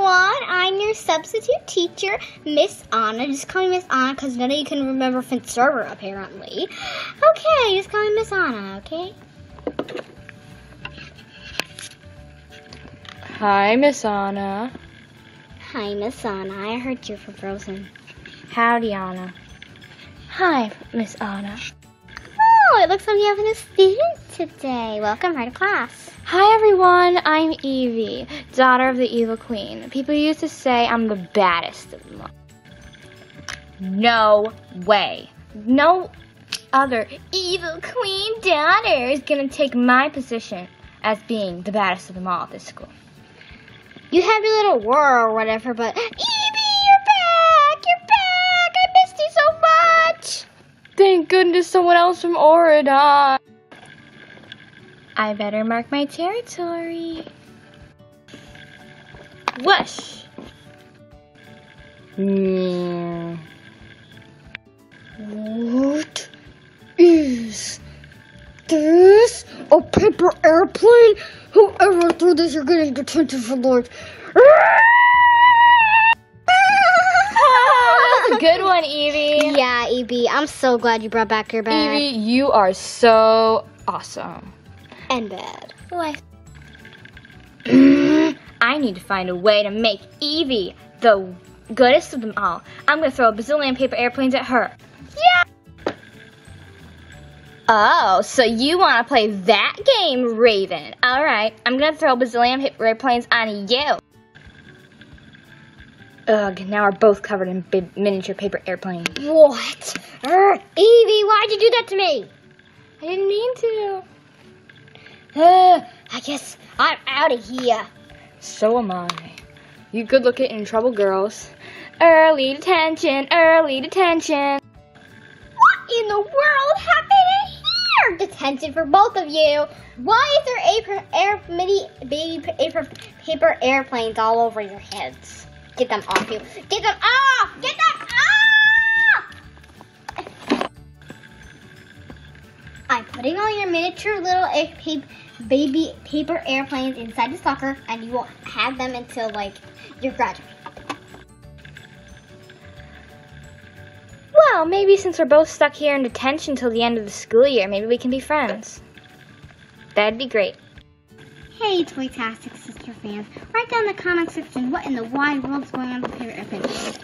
everyone. I'm your substitute teacher, Miss Anna. Just call me Miss Anna because none of you can remember Finn Server, apparently. Okay, just call me Miss Anna, okay? Hi, Miss Anna. Hi, Miss Anna. I heard you're from Frozen. Howdy, Anna. Hi, Miss Anna. Oh, it looks like we have a new student today. Welcome right to class. Hi, everyone. I'm Evie, daughter of the Evil Queen. People used to say I'm the baddest of them all. No way. No other Evil Queen daughter is going to take my position as being the baddest of them all at this school. You have your little war or whatever, but Evie, you're back! You're back! I missed you so much! Thank goodness someone else from Oregon. I better mark my territory. Whoosh! What is this? A paper airplane? Whoever threw this, you're getting detention for life. That's a good one, Evie. Yeah, Evie, I'm so glad you brought back your bag. Evie, you are so awesome. And bad. What? I need to find a way to make Evie the goodest of them all. I'm going to throw a bazillion paper airplanes at her. Yeah! Oh, so you want to play that game, Raven. All right, I'm going to throw a bazillion paper airplanes on you. Ugh, now we're both covered in miniature paper airplanes. What? Evie, why'd you do that to me? I didn't mean to. I guess I'm out of here. So am I. You good looking in trouble, girls. Early detention, early detention. What in the world happened here? Detention for both of you. Why is there paper airplanes all over your heads? Get them off you. Get them off! Get them off! I'm putting all your miniature little baby paper airplanes inside the locker, and you won't have them until, like, you're graduating. Well, maybe since we're both stuck here in detention till the end of the school year, maybe we can be friends. That'd be great. Hey, Toy-tastic sister fans, write down in the comment section what in the wide world is going on with paper airplanes.